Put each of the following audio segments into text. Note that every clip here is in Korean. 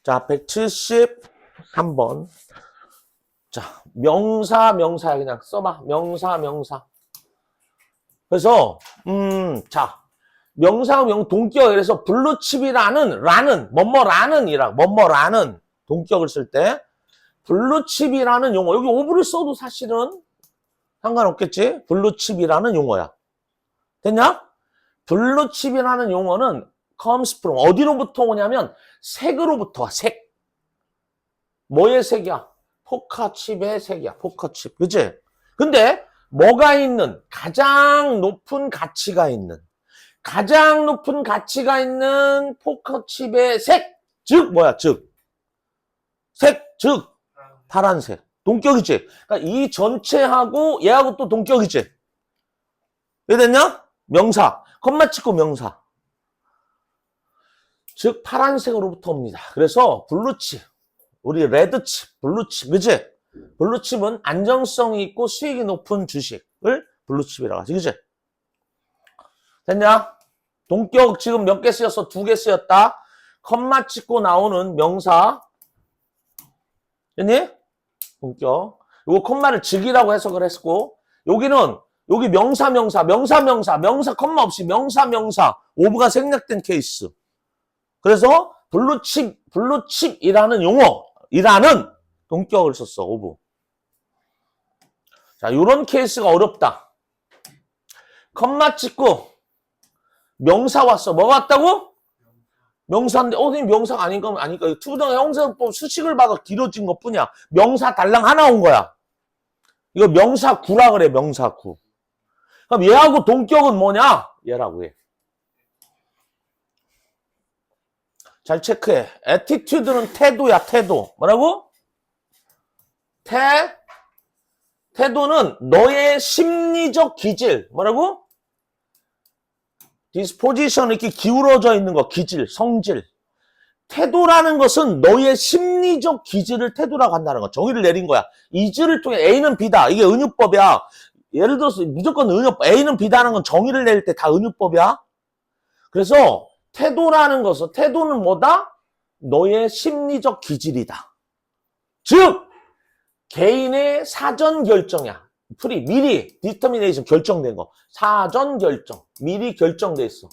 자, 173번. 자, 명사야. 그냥 써봐. 명사. 그래서, 자, 동격. 그래서 블루칩이라는, 뭐뭐라는 동격을 쓸 때, 블루칩이라는 용어. 여기 오브를 써도 사실은 상관없겠지? 블루칩이라는 용어야. 됐냐? 블루칩이라는 용어는 comes from 어디로부터 오냐면 색으로부터 와. 색. 뭐의 색이야? 포카칩의 색이야. 포카칩. 그치? 근데 뭐가 있는? 가장 높은 가치가 있는 포카칩의 색. 즉 뭐야? 즉 파란색. 동격이지. 그러니까 이 전체하고 얘하고 또 동격이지. 이해됐냐? 명사. 컴마 찍고 명사. 즉 파란색으로부터 옵니다. 그래서 블루칩, 우리 레드칩, 블루칩, 그치? 블루칩은 안정성이 있고 수익이 높은 주식을 블루칩이라고 하지, 그치? 됐냐? 동격 지금 몇 개 쓰였어? 2개 쓰였다. 컴마 찍고 나오는 명사. 됐니? 동격. 이거 컴마를 즉이라고 해석을 했고, 여기 명사, 컴마 없이 명사, 오브가 생략된 케이스. 그래서 블루칩이라는 용어이라는 동격을 썼어. 오브. 자, 요런 케이스가 어렵다. 컴마 찍고 명사 왔어. 뭐가 왔다고? 명사인데 선생님 명사가 아니까 투부정의 형사법 수식을 봐도 길어진 것뿐이야. 명사 달랑 하나 온 거야. 이거 명사구라 그래. 명사구. 그럼 얘하고 동격은 뭐냐? 얘라고 해. 잘 체크해. 애티튜드는 태도야. 태도. 뭐라고? 태도는 너의 심리적 기질. 뭐라고? 디스포지션 이렇게 기울어져 있는 거. 기질, 성질. 태도라는 것은 너의 심리적 기질을 태도라고 한다는 거. 정의를 내린 거야. 이즈를 통해 A는 B다. 이게 은유법이야. 예를 들어서 무조건 은유법. A는 B다 하는 건 정의를 내릴 때 다 은유법이야. 그래서 태도라는 것은 태도는 뭐다? 너의 심리적 기질이다. 즉 개인의 사전 결정이야. 미리 디터미네이션 결정된 거. 사전 결정. 미리 결정돼 있어.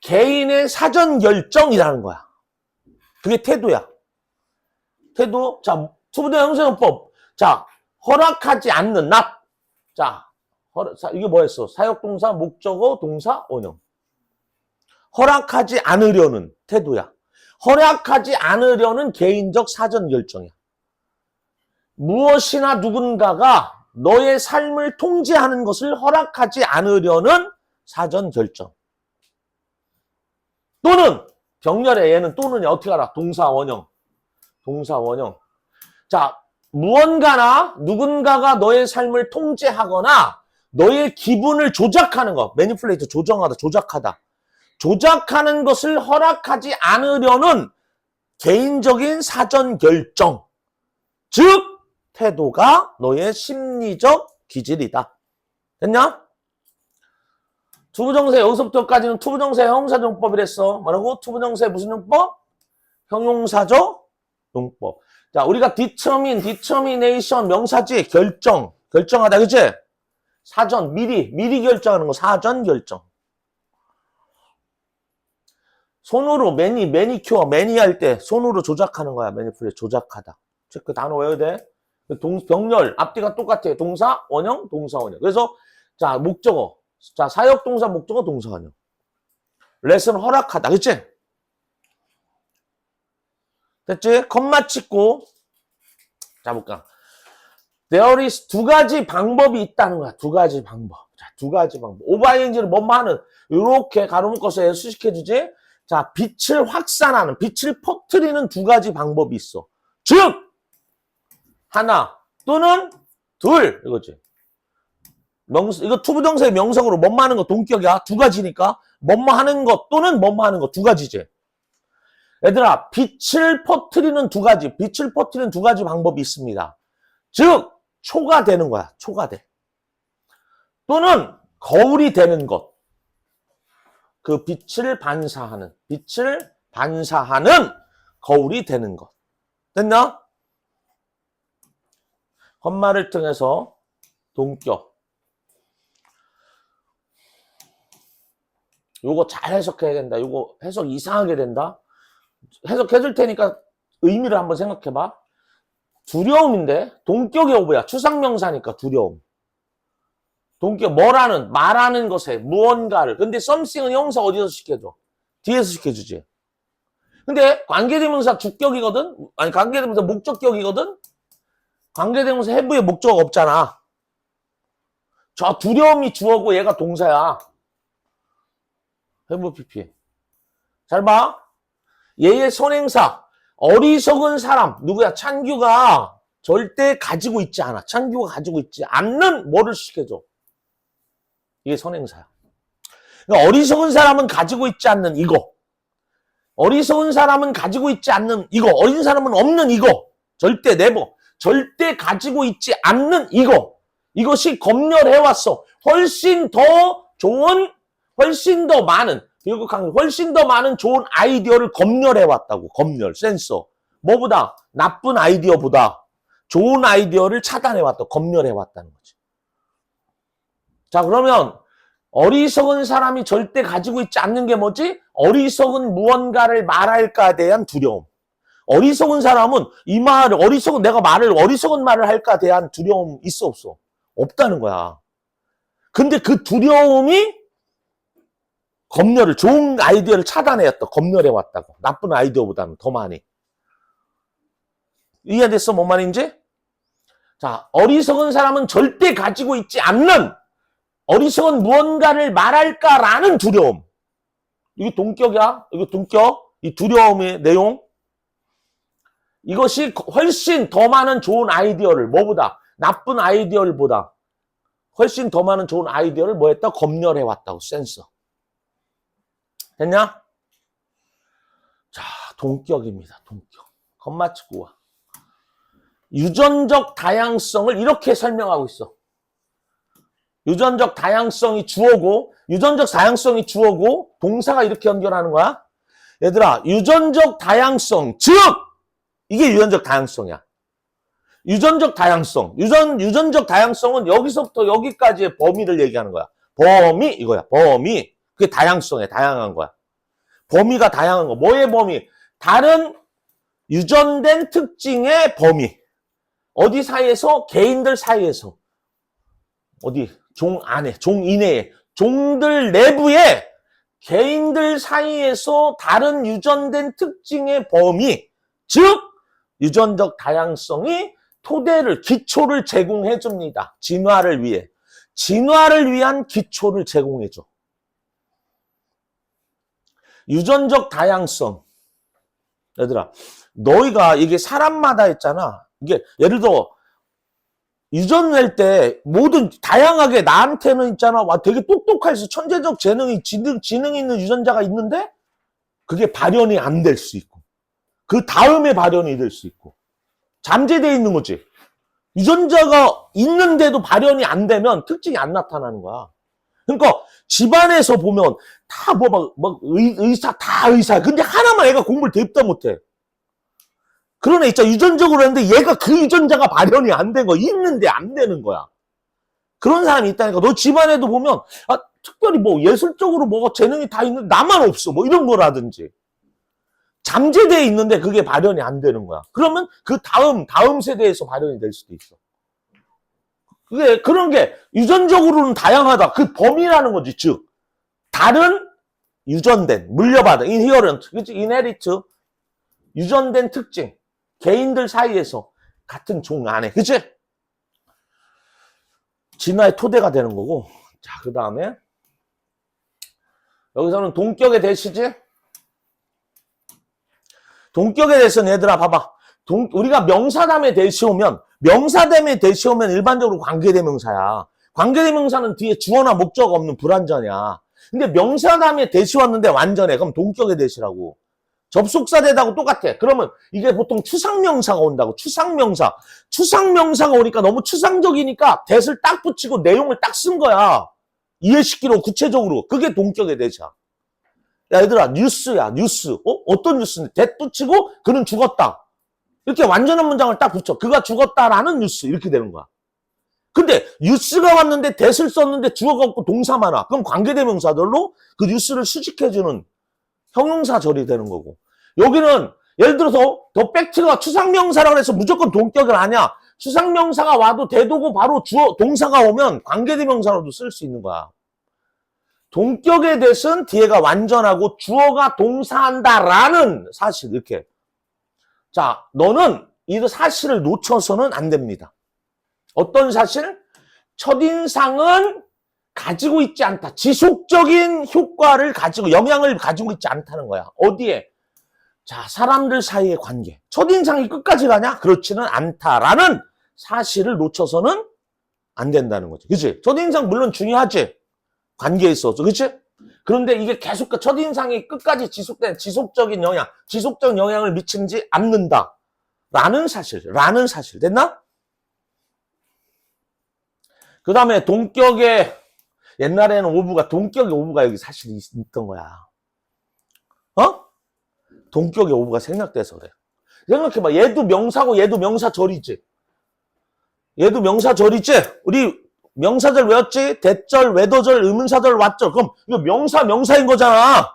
개인의 사전 결정이라는 거야. 그게 태도야. 태도. 자, 투부정 형사용법. 자, 허락하지 않는 자, 이게 뭐였어? 사역동사, 목적어, 동사, 원형. 허락하지 않으려는 태도야. 허락하지 않으려는 개인적 사전 결정이야. 무엇이나 누군가가 너의 삶을 통제하는 것을 허락하지 않으려는 사전 결정. 또는 병렬의 얘는 또는 어떻게 알아? 동사 원형. 자, 무언가나 누군가가 너의 삶을 통제하거나 너의 기분을 조작하는 거. 매니플레이트 조작하다. 조작하는 것을 허락하지 않으려는 개인적인 사전 결정. 즉 태도가 너의 심리적 기질이다. 됐냐? 투부정세 여기서부터까지는 투부정세 형용사정법이랬어. 뭐라고? 투부정세 무슨 용법? 형용사적 용법. 자, 우리가 determination 명사지 결정하다. 그치? 사전 미리 결정하는 거. 사전 결정. 손으로 매니큐어 할 때 손으로 조작하는 거야. 매니플레이트 조작하다. 체크 단어 외워야 돼. 병렬 앞뒤가 똑같아. 동사 원형. 그래서 자, 목적어. 자, 사역 동사 목적어 동사 원형. 레슨 허락하다. 그치? 됐지? 컴마 찍고 자 볼까? There is 2가지 방법이 있다는 거야. 2가지 방법. 자, 2가지 방법. 오버ing를 뭐뭐 하는 이렇게 가로 묶어서 수식해 주지. 자, 빛을 확산하는, 빛을 퍼뜨리는 2가지 방법이 있어. 즉 하나 또는 둘 이거지. 이거 투부정사의 명성으로 뭐뭐 하는 거 동격이야. 2가지니까 뭐뭐 하는 것 또는 뭐뭐 하는 거 2가지지. 얘들아, 빛을 퍼뜨리는 2가지 방법이 있습니다. 즉 초가 되는 거야. 초가 돼. 또는 거울이 되는 것. 그 빛을 반사하는 반사하는 거울이 되는 것. 됐나? 컴마를 통해서 동격. 요거 잘 해석해야 된다. 요거 해석 이상하게 된다. 해석해 줄 테니까 의미를 한번 생각해 봐. 두려움인데 동격의 오브야. 추상명사니까 두려움. 동격 뭐라는 말하는 것에 무언가를. 근데 something은 형사 어디서 시켜줘? 뒤에서 시켜주지. 근데 관계대명사 주격이거든. 아니 관계대명사 목적격이거든. 관계대명사 have의 목적 없잖아. 저 두려움이 주어고 얘가 동사야. have pp. 잘 봐. 얘의 선행사 어리석은 사람 누구야? 찬규가 절대 가지고 있지 않아. 찬규가 가지고 있지 않는 뭐를 시켜줘? 이게 선행사야. 그러니까 어리석은 사람은 가지고 있지 않는 이거. 어리석은 사람은 가지고 있지 않는 이거. 어린 사람은 없는 이거. 절대 네버. 절대 가지고 있지 않는 이거. 이것이 검열해왔어. 훨씬 더 좋은, 훨씬 더 많은, 훨씬 더 많은 좋은 아이디어를 검열해왔다고. 검열, 센서. 뭐보다? 나쁜 아이디어보다 좋은 아이디어를 차단해왔다. 검열해왔다는 거지. 자, 그러면 어리석은 사람이 절대 가지고 있지 않는 게 뭐지? 어리석은 무언가를 말할까에 대한 두려움. 어리석은 사람은 이 말을, 내가 어리석은 말을 할까에 대한 두려움 있어, 없어? 없다는 거야. 근데 그 두려움이 검열을, 좋은 아이디어를 차단해왔다. 검열해왔다고. 나쁜 아이디어보다는 더 많이. 이해됐어? 뭔 말인지? 자, 어리석은 사람은 절대 가지고 있지 않는 어리석은 무언가를 말할까라는 두려움. 이게 동격이야. 이거 동격. 이 두려움의 내용. 이것이 훨씬 더 많은 좋은 아이디어를 뭐보다? 나쁜 아이디어보다 훨씬 더 많은 좋은 아이디어를 뭐 했다? 검열해왔다고. 센서. 됐냐? 자, 동격입니다. 동격. 겉맞추고 와. 유전적 다양성을 이렇게 설명하고 있어. 유전적 다양성이 주어고, 유전적 다양성이 주어고, 동사가 이렇게 연결하는 거야. 얘들아, 유전적 다양성, 즉! 이게 유전적 다양성이야. 유전적 다양성. 유전적 다양성은 여기서부터 여기까지의 범위를 얘기하는 거야. 범위, 이거야. 범위. 그게 다양성이야. 다양한 거야. 범위가 다양한 거. 뭐의 범위? 다른 유전된 특징의 범위. 어디 사이에서? 개인들 사이에서. 어디? 종 안에, 종 이내에, 종들 내부에 개인들 사이에서 다른 유전된 특징의 범위, 즉 유전적 다양성이 토대를, 기초를 제공해 줍니다. 진화를 위해. 진화를 위한 기초를 제공해 줘. 유전적 다양성. 얘들아, 너희가 이게 사람마다 있잖아. 이게 예를 들어 유전할 때 모든 다양하게 나한테는 있잖아. 와, 되게 똑똑해서 천재적 재능이 지능이 있는 유전자가 있는데 그게 발현이 안 될 수 있고 그 다음에 발현이 될 수 있고 잠재되어 있는 거지. 유전자가 있는데도 발현이 안 되면 특징이 안 나타나는 거야. 그러니까 집안에서 보면 다 의사 다 의사. 근데 하나만 애가 공부를 대입도 못해. 그런 애 있잖아. 유전적으로 했는데 얘가 그 유전자가 발현이 안 된 거 있는데 안 되는 거야. 그런 사람이 있다니까. 너 집안에도 보면 특별히 뭐 예술적으로 뭐가 재능이 다 있는데 나만 없어. 뭐 이런 거라든지. 잠재되어 있는데 그게 발현이 안 되는 거야. 그러면 그 다음 세대에서 발현이 될 수도 있어. 그게 그런 게 유전적으로는 다양하다. 그 범위라는 거지. 즉 다른 유전된 물려받은 inherent, 그치? inherit 유전된 특징. 개인들 사이에서 같은 종 안에, 그치? 진화의 토대가 되는 거고. 자, 그 다음에 여기서는 동격에 대시지? 동격에 대해서는 얘들아 봐봐. 우리가 명사담에 대시오면 일반적으로 관계대명사야. 관계대명사는 뒤에 주어나 목적 없는 불완전이야. 근데 명사담에 대시 왔는데 완전해. 그럼 동격에 대시라고. 접속사 대다고 똑같아. 그러면 이게 보통 추상명사가 온다고. 추상명사가 오니까 너무 추상적이니까 대를 딱 붙이고 내용을 딱 쓴 거야. 이해시키려고 구체적으로. 그게 동격의 대시야. 야, 얘들아, 뉴스야, 뉴스. 어떤 뉴스인데? 대 뚜치고 그는 죽었다. 이렇게 완전한 문장을 딱 붙여. 그가 죽었다라는 뉴스. 이렇게 되는 거야. 근데 뉴스가 왔는데 대를 썼는데 주어가 없고 동사만 와. 그럼 관계대명사들로 그 뉴스를 수식해주는 형용사절이 되는 거고. 여기는 예를 들어서 더 팩트가 추상명사라고 해서 무조건 동격을 하냐. 추상명사가 와도 대도고 바로 주어 동사가 오면 관계대명사로도 쓸 수 있는 거야. 동격의 대신 뒤에가 완전하고 주어가 동사한다라는 사실 이렇게. 자, 너는 이 사실을 놓쳐서는 안 됩니다. 어떤 사실? 첫인상은 가지고 있지 않다. 지속적인 효과를 가지고 영향을 가지고 있지 않다는 거야. 어디에? 자, 사람들 사이의 관계. 첫인상이 끝까지 가냐? 그렇지는 않다라는 사실을 놓쳐서는 안 된다는 거죠. 그치? 첫인상 물론 중요하지. 관계에 있어서. 그치? 그런데 이게 계속 첫인상이 끝까지 지속된 지속적인 영향을 미치지 않는다. 라는 사실. 됐나? 그 다음에 옛날에는 동격의 오브가 여기 사실 있던 거야. 동격의 오브가 생략돼서 그래. 생각해봐. 얘도 명사고 얘도 명사절이지. 우리 명사절 외웠지? 대절, 외도절, 의문사절, 왓절. 그럼 이거 명사인 거잖아.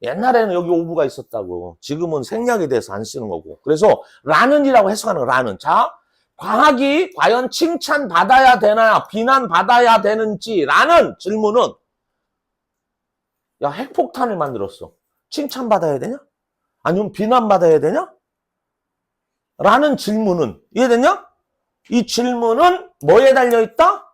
옛날에는 여기 오브가 있었다고. 지금은 생략이 돼서 안 쓰는 거고. 그래서 라는이라고 해석하는 거. 라는. 자, 과학이 과연 칭찬받아야 되나 비난받아야 되는지 라는 질문은 야, 핵폭탄을 만들었어. 칭찬받아야 되냐? 아니면 비난받아야 되냐? 라는 질문은 이해됐냐? 이 질문은 뭐에 달려있다?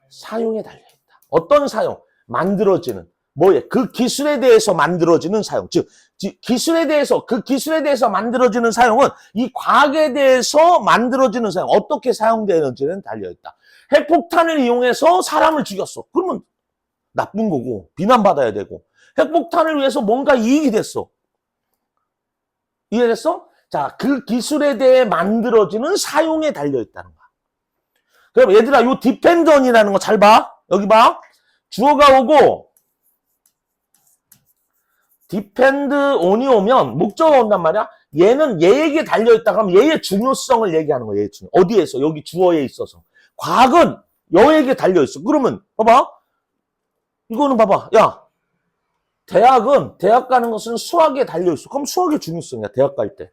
사용에 달려있다. 어떤 사용? 만들어지는. 뭐에? 그 기술에 대해서 만들어지는 사용. 즉, 그 기술에 대해서 만들어지는 사용은 이 과학에 대해서 만들어지는 사용. 어떻게 사용되는지는 달려있다. 핵폭탄을 이용해서 사람을 죽였어. 그러면 나쁜 거고, 비난받아야 되고. 핵폭탄을 위해서 뭔가 이익이 됐어. 이해됐어? 자, 그 기술에 대해 만들어지는 사용에 달려있다는 거야. 그럼 얘들아, 요 depend on이라는 거 잘 봐. 여기 봐. 주어가 오고, depend on이 오면 목적어가 온단 말이야. 얘는 얘에게 달려있다. 그럼 얘의 중요성을 얘기하는 거야. 얘의 중요. 어디에서? 여기 주어에 있어서. 과학은 여에게 달려있어. 그러면 봐봐. 이거는 봐봐. 야, 대학 가는 것은 수학에 달려있어. 그럼 수학의 중요성이야. 대학 갈 때.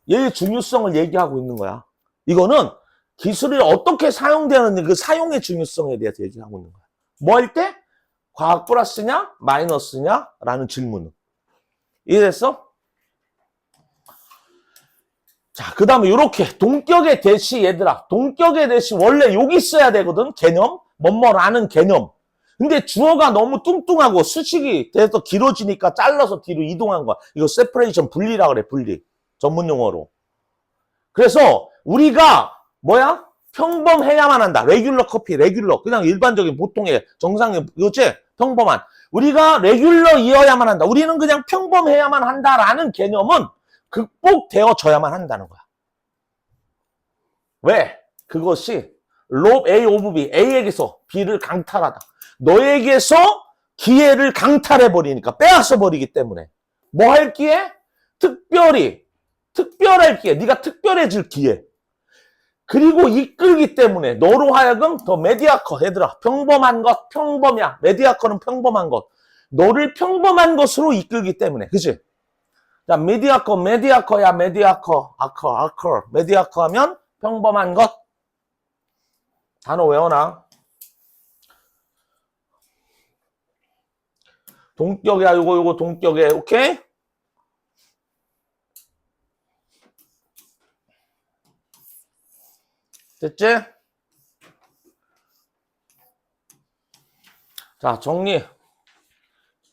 얘의 중요성을 얘기하고 있는 거야. 이거는 기술이 어떻게 사용되는지 그 사용의 중요성에 대해서 얘기하고 있는 거야. 뭐 할 때? 과학 플러스냐 마이너스냐 라는 질문은. 이해됐어? 자, 그 다음에 이렇게 동격의 대시 얘들아. 동격의 대시 원래 여기 써야 되거든. 개념. 뭐뭐라는 개념. 근데 주어가 너무 뚱뚱하고 수식이 돼서 길어지니까 잘라서 뒤로 이동한 거야. 이거 세퍼레이션 분리라 그래. 분리. 전문 용어로. 그래서 우리가 뭐야? 평범해야만 한다. 레귤러 커피, 레귤러. 그냥 일반적인 보통의 정상의 이거지? 평범한. 우리가 레귤러이어야만 한다. 우리는 그냥 평범해야만 한다라는 개념은 극복되어져야만 한다는 거야. 왜? 그것이 로브 A 오브 B. A에게서 B를 강탈하다. 너에게서 기회를 강탈해버리니까 빼앗아 버리기 때문에 뭐 할 기회? 특별할 기회. 네가 특별해질 기회. 그리고 이끌기 때문에 너로 하여금 더 메디아커. 얘들아, 평범한 것, 평범이야. 메디아커는 평범한 것. 너를 평범한 것으로 이끌기 때문에. 그치? 자, 메디아커야. 아커. 메디아커 하면 평범한 것. 단어 외워놔. 동격이야. 요거 동격에. 오케이? 됐지? 자, 정리.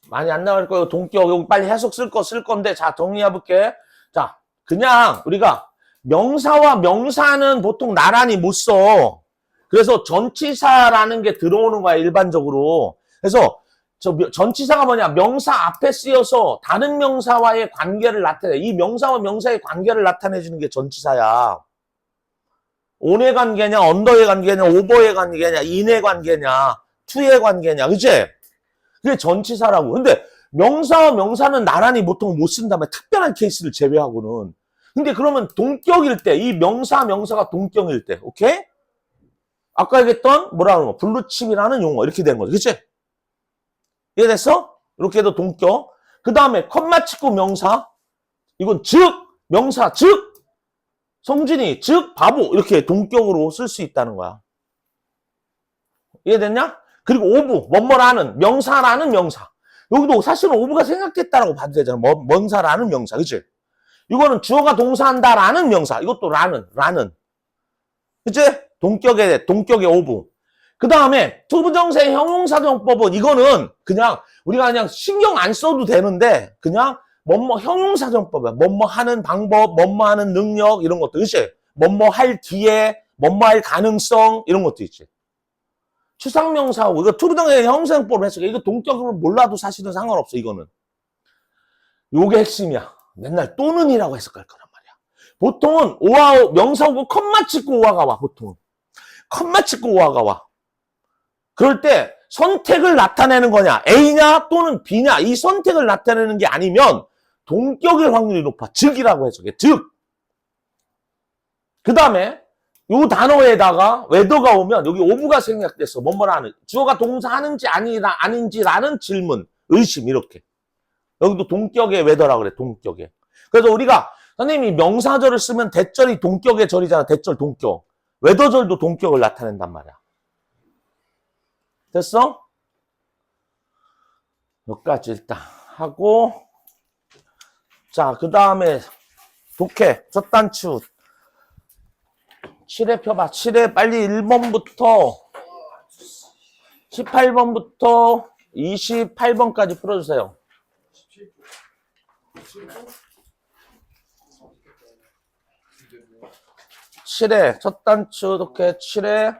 많이 안 나갈 거예요. 동격. 여기 빨리 해석 쓸 건데. 자, 정리해볼게. 자, 그냥 우리가 명사와 명사는 보통 나란히 못 써. 그래서 전치사라는 게 들어오는 거야, 일반적으로. 그래서 전치사가 뭐냐? 명사 앞에 쓰여서 다른 명사와의 관계를 나타내. 이 명사와 명사의 관계를 나타내주는 게 전치사야. on의 관계냐, 언더의 관계냐, 오버의 관계냐, in의 관계냐, to의 관계냐, 그치? 그게 전치사라고. 근데 명사와 명사는 나란히 보통 못 쓴다면 특별한 케이스를 제외하고는. 근데 그러면 동격일 때, 이 명사, 명사가 동격일 때, 오케이? 아까 얘기했던 뭐라는 거, 블루칩이라는 용어 이렇게 되는 거죠. 그치? 이해됐어? 이렇게 해도 동격. 그 다음에 컴마 찍고 명사. 이건 즉, 명사, 즉, 성진이, 즉, 바보 이렇게 동격으로 쓸 수 있다는 거야. 이해됐냐? 그리고 오브, 뭐뭐라는, 명사라는 명사. 여기도 사실은 오브가 생각됐다라고 봐도 되잖아. 뭔사라는 명사, 그치? 이거는 주어가 동사한다라는 명사. 이것도 라는. 그치? 동격의 오브. 그 다음에 투부정세 형용사정법은 이거는 그냥 우리가 그냥 신경 안 써도 되는데 그냥 뭐뭐 형용사정법이야. 뭐뭐 하는 방법, 뭐뭐 하는 능력 이런 것도 그치? 뭐뭐 할 기회, 뭐뭐 할 가능성 이런 것도 있지. 추상명사하고 이거 투부정세 형용사정법을 했으니까 이거 동격으로 몰라도 사실은 상관없어. 이거는. 요게 핵심이야. 맨날 또는이라고 해석할 거란 말이야. 보통은 오와 명사 오고 컴마 찍고 오화가 와. 보통은. 컴마 찍고 오화가 와. 그럴 때 선택을 나타내는 거냐, A냐 또는 B냐, 이 선택을 나타내는 게 아니면 동격일 확률이 높아. 즉이라고 해석해. 즉. 그 다음에 요 단어에다가 웨더가 오면 여기 오브가 생략됐어. 뭐뭐라는. 주어가 동사하는지 아닌지라는 질문, 의심 이렇게. 여기도 동격의 웨더라고 그래. 동격의. 그래서 우리가 선생님이 명사절을 쓰면 대절이 동격의 절이잖아. 대절 동격. 웨더절도 동격을 나타낸단 말이야. 됐어? 여기까지 일단 하고 자, 그 다음에 독해 첫 단추 7회 펴봐. 7회 빨리 1번부터 18번부터 28번까지 풀어주세요. 7회 첫 단추 독해 7회